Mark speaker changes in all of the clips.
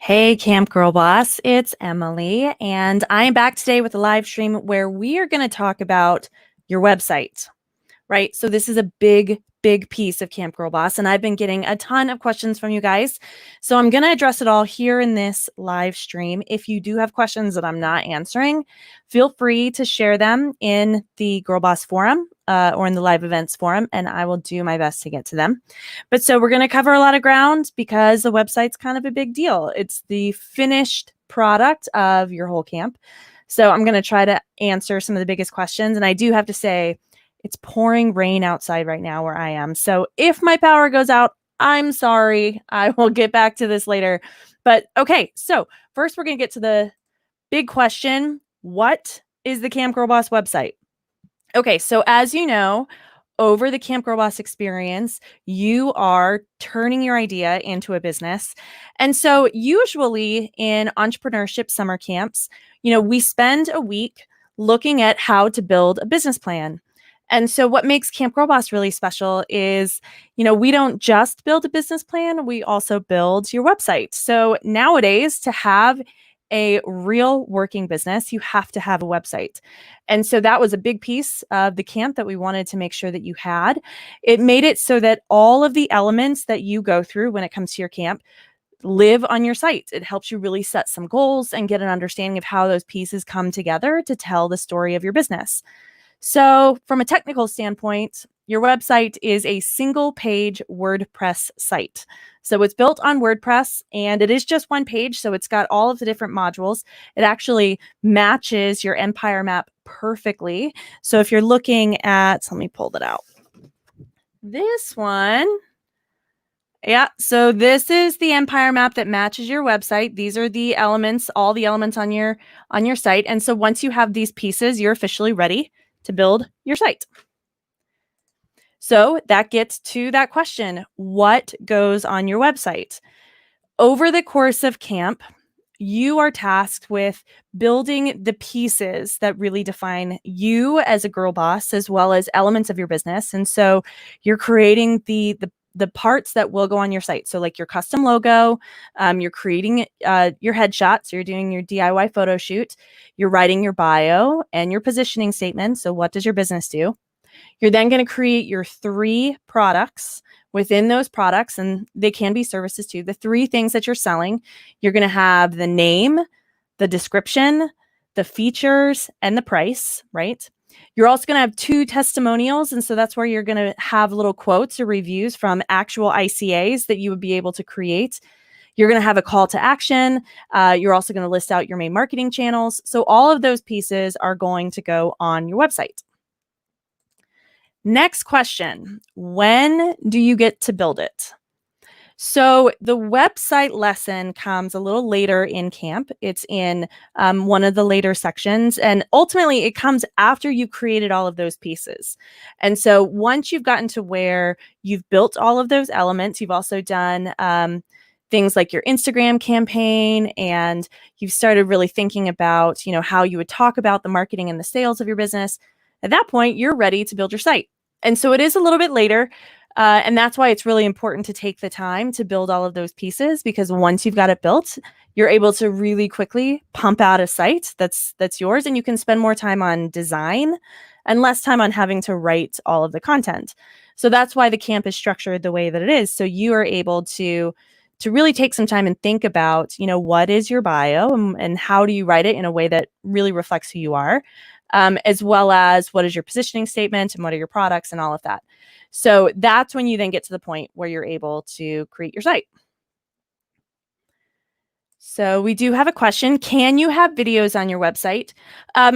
Speaker 1: Hey, Camp Girlboss, it's Emily, and I'm back today with a live stream where we are going to talk about your website, right? So this is a big piece of Camp Girlboss, and I've been getting a ton of questions from you guys. So I'm going to address it all here in this live stream. If you do have questions that I'm not answering, feel free to share them in the Girlboss forum or in the live events forum, and I will do my best to get to them. But so we're going to cover a lot of ground because the website's kind of a big deal. It's the finished product of your whole camp. So I'm going to try to answer some of the biggest questions. And I do have to say, it's pouring rain outside right now where I am. So if my power goes out, I'm sorry. I will get back to this later. But okay, so first we're going to get to the big question. What is the Camp Girlboss website? Okay, so as you know, over the Camp Girlboss experience, you are turning your idea into a business. And so usually in entrepreneurship summer camps, we spend a week looking at how to build a business plan. And so what makes Camp Girlboss really special is, we don't just build a business plan, we also build your website. So nowadays, to have a real working business, you have to have a website. And so that was a big piece of the camp that we wanted to make sure that you had. It made it so that all of the elements that you go through when it comes to your camp live on your site. It helps you really set some goals and get an understanding of how those pieces come together to tell the story of your business. So from a technical standpoint, your website is a single page WordPress site. So it's built on WordPress and it is just one page. So it's got all of the different modules. It actually matches your empire map perfectly. So if you're looking at, let me pull that out. This one. Yeah, so this is the empire map that matches your website. These are the elements, all the elements on your site. And so once you have these pieces, you're officially ready to build your site. So that gets to that question, what goes on your website? Over the course of camp, you are tasked with building the pieces that really define you as a girl boss, as well as elements of your business. And so you're creating the parts that will go on your site. So like your custom logo, you're creating your headshot. So you're doing your DIY photo shoot, you're writing your bio and your positioning statement. So what does your business do? You're then going to create your 3 products. Within those products, and they can be services too, the 3 things that you're selling, you're going to have the name, the description, the features, and the price, right? You're also going to have 2 testimonials. And so that's where you're going to have little quotes or reviews from actual ICAs that you would be able to create. You're going to have a call to action. You're also going to list out your main marketing channels. So all of those pieces are going to go on your website. Next question, when do you get to build it? So the website lesson comes a little later in camp. It's in one of the later sections. And ultimately, it comes after you've created all of those pieces. And so once you've gotten to where you've built all of those elements, you've also done things like your Instagram campaign, and you've started really thinking about, how you would talk about the marketing and the sales of your business. At that point, you're ready to build your site. And so it is a little bit later. And that's why it's really important to take the time to build all of those pieces, because once you've got it built, you're able to really quickly pump out a site that's yours, and you can spend more time on design and less time on having to write all of the content. So that's why the camp is structured the way that it is. So you are able to really take some time and think about, what is your bio and how do you write it in a way that really reflects who you are, as well as what is your positioning statement and what are your products and all of that. So that's when you then get to the point where you're able to create your site. So we do have a question. Can you have videos on your website?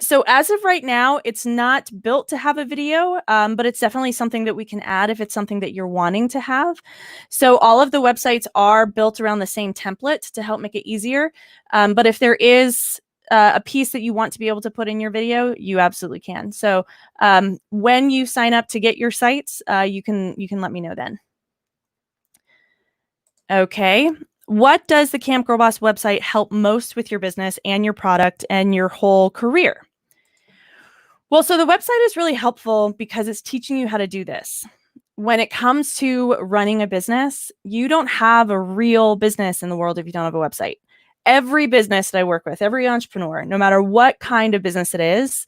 Speaker 1: So as of right now, it's not built to have a video, but it's definitely something that we can add if it's something that you're wanting to have. So all of the websites are built around the same template to help make it easier. But if there is a piece that you want to be able to put in your video, you absolutely can. So when you sign up to get your sites, you can let me know then. Okay. What does the Camp Girlboss website help most with your business and your product and your whole career? Well, so the website is really helpful because it's teaching you how to do this. When it comes to running a business, you don't have a real business in the world if you don't have a website. Every business that I work with, every entrepreneur, no matter what kind of business it is,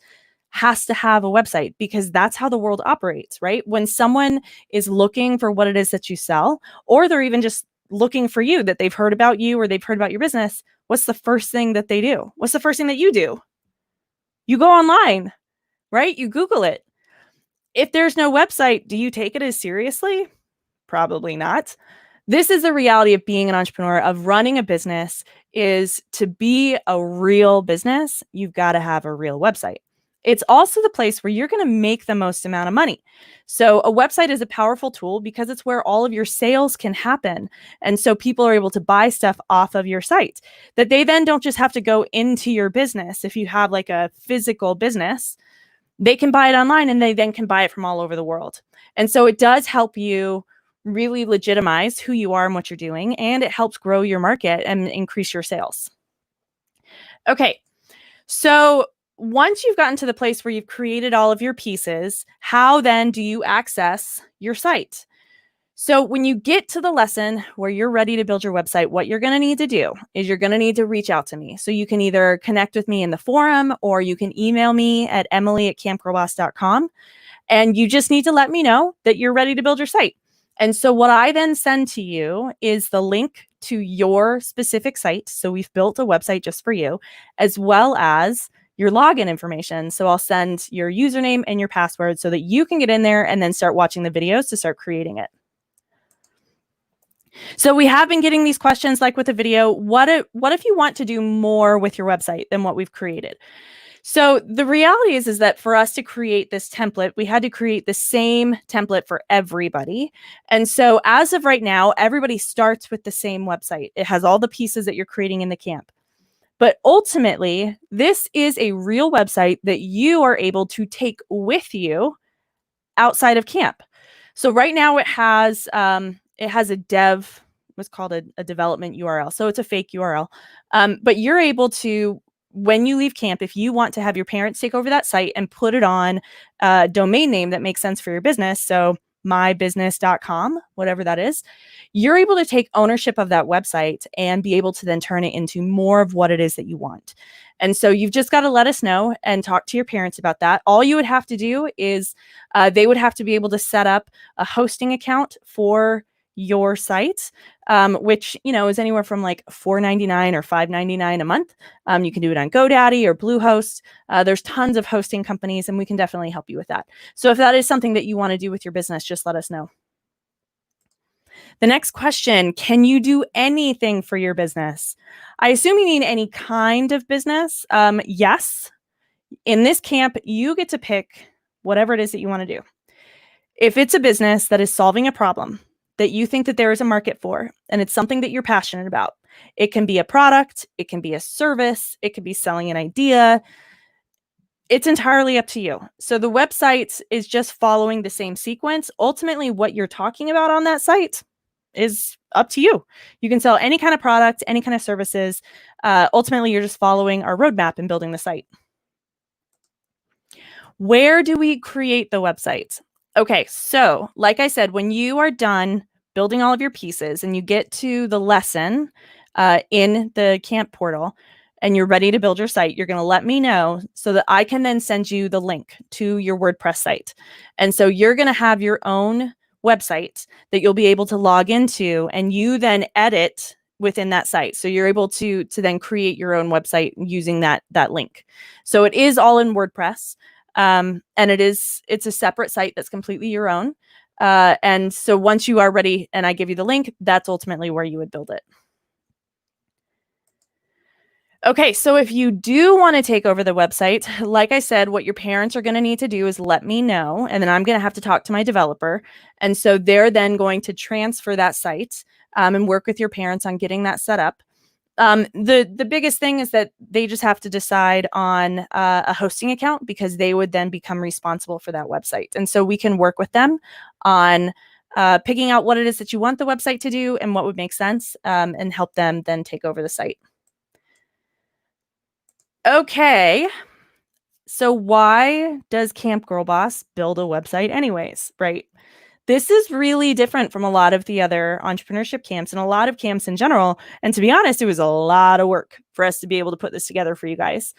Speaker 1: has to have a website because that's how the world operates, right? When someone is looking for what it is that you sell, or they're even just looking for you, that they've heard about you or they've heard about your business, what's the first thing that they do? What's the first thing that you do? You go online, right? You Google it. If there's no website, do you take it as seriously? Probably not. This is the reality of being an entrepreneur, of running a business, is to be a real business, you've got to have a real website. It's also the place where you're going to make the most amount of money. So a website is a powerful tool because it's where all of your sales can happen. And so people are able to buy stuff off of your site that they then don't just have to go into your business. If you have like a physical business, they can buy it online and they then can buy it from all over the world. And so it does help you really legitimize who you are and what you're doing, and it helps grow your market and increase your sales. Okay, so once you've gotten to the place where you've created all of your pieces, how then do you access your site? So when you get to the lesson where you're ready to build your website, what you're going to need to do is you're going to need to reach out to me. So you can either connect with me in the forum or you can email me at emily@campgirlboss.com. And you just need to let me know that you're ready to build your site. And so what I then send to you is the link to your specific site. So we've built a website just for you, as well as your login information. So I'll send your username and your password so that you can get in there and then start watching the videos to start creating it. So we have been getting these questions like with the video, what if you want to do more with your website than what we've created? So the reality is that for us to create this template, we had to create the same template for everybody. And so as of right now, everybody starts with the same website. It has all the pieces that you're creating in the camp. But ultimately, this is a real website that you are able to take with you outside of camp. So right now it has a dev, what's called a development URL. So it's a fake URL. But you're able to, when you leave camp, if you want to have your parents take over that site and put it on a domain name that makes sense for your business, so mybusiness.com, whatever that is, you're able to take ownership of that website and be able to then turn it into more of what it is that you want. And so you've just got to let us know and talk to your parents about that. All you would have to do is they would have to be able to set up a hosting account for your site, which, is anywhere from like $4.99 or $5.99 a month. You can do it on GoDaddy or Bluehost. There's tons of hosting companies, and we can definitely help you with that. So if that is something that you want to do with your business, just let us know. The next question, can you do anything for your business? I assume you mean any kind of business. Yes. In this camp, you get to pick whatever it is that you want to do. If it's a business that is solving a problem that you think that there is a market for, and it's something that you're passionate about, it can be a product, it can be a service, it could be selling an idea. It's entirely up to you. So the website is just following the same sequence. Ultimately, what you're talking about on that site is up to you. You can sell any kind of product, any kind of services. Ultimately, you're just following our roadmap and building the site. Where do we create the website? Okay, so like I said, when you are done building all of your pieces and you get to the lesson in the camp portal and you're ready to build your site, you're going to let me know so that I can then send you the link to your WordPress site. And so you're going to have your own website that you'll be able to log into, and you then edit within that site. So you're able to then create your own website using that link. So it is all in WordPress. And it's a separate site that's completely your own. And so once you are ready and I give you the link, that's ultimately where you would build it. Okay, so if you do want to take over the website, like I said, what your parents are going to need to do is let me know, and then I'm going to have to talk to my developer. And so they're then going to transfer that site and work with your parents on getting that set up. The biggest thing is that they just have to decide on a hosting account, because they would then become responsible for that website. And so we can work with them on picking out what it is that you want the website to do and what would make sense, and help them then take over the site. Okay, so why does Camp Girlboss build a website anyways, right? This is really different from a lot of the other entrepreneurship camps and a lot of camps in general. And to be honest, it was a lot of work for us to be able to put this together for you guys.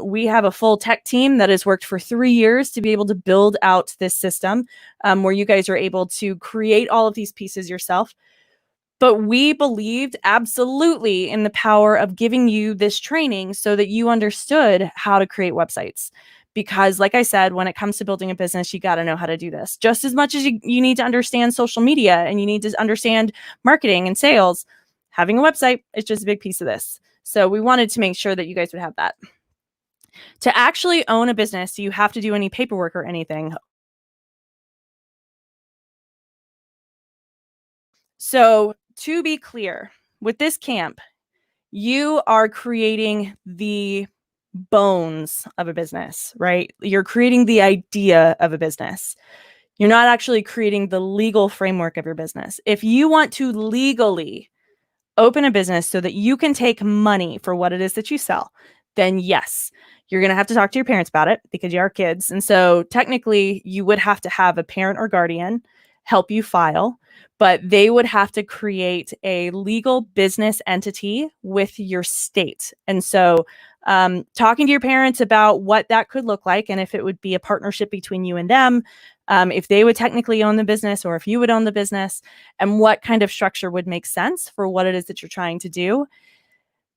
Speaker 1: We have a full tech team that has worked for 3 years to be able to build out this system, where you guys are able to create all of these pieces yourself. But we believed absolutely in the power of giving you this training so that you understood how to create websites. Because, like I said, when it comes to building a business, you got to know how to do this just as much as you need to understand social media and you need to understand marketing and sales. Having a website is just a big piece of this. So we wanted to make sure that you guys would have that. To actually own a business, do you have to do any paperwork or anything? So, to be clear, with this camp, you are creating the bones of a business, right? You're creating the idea of a business. You're not actually creating the legal framework of your business. If you want to legally open a business so that you can take money for what it is that you sell, then yes, you're going to have to talk to your parents about it because you are kids. And so technically, you would have to have a parent or guardian help you file, but they would have to create a legal business entity with your state. And so talking to your parents about what that could look like and if it would be a partnership between you and them, if they would technically own the business or if you would own the business, and what kind of structure would make sense for what it is that you're trying to do.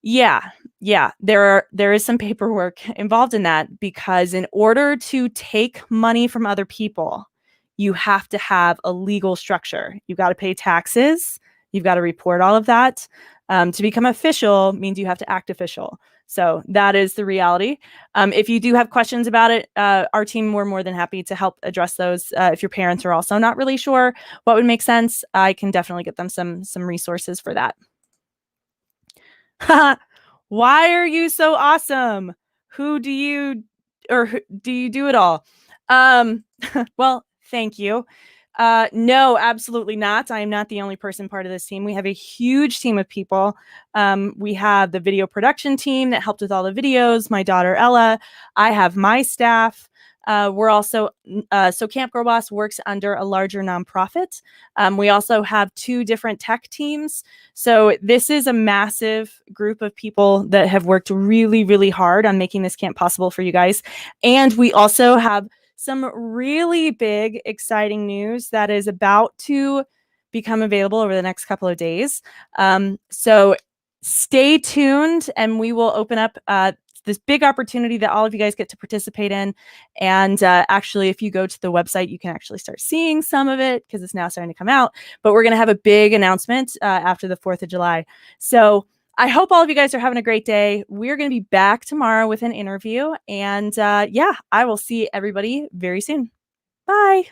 Speaker 1: Yeah, yeah, there is some paperwork involved in that because in order to take money from other people, you have to have a legal structure. You've got to pay taxes. You've got to report all of that. To become official means you have to act official. So that is the reality. If you do have questions about it, our team, we're more than happy to help address those. If your parents are also not really sure what would make sense, I can definitely get them some resources for that. Why are you so awesome? Who do you do you do it all? Um, well, thank you. No, absolutely not. I am not the only person part of this team. We have a huge team of people. We have the video production team that helped with all the videos, my daughter Ella. I have my staff. We're also, so Camp Girlboss works under a larger nonprofit. We also have 2 different tech teams. So this is a massive group of people that have worked really, really hard on making this camp possible for you guys. And we also have some really big, exciting news that is about to become available over the next couple of days. So stay tuned and we will open up this big opportunity that all of you guys get to participate in. And actually, if you go to the website, you can actually start seeing some of it because it's now starting to come out. But we're going to have a big announcement after the 4th of July. So I hope all of you guys are having a great day. We're going to be back tomorrow with an interview. And yeah, I will see everybody very soon. Bye.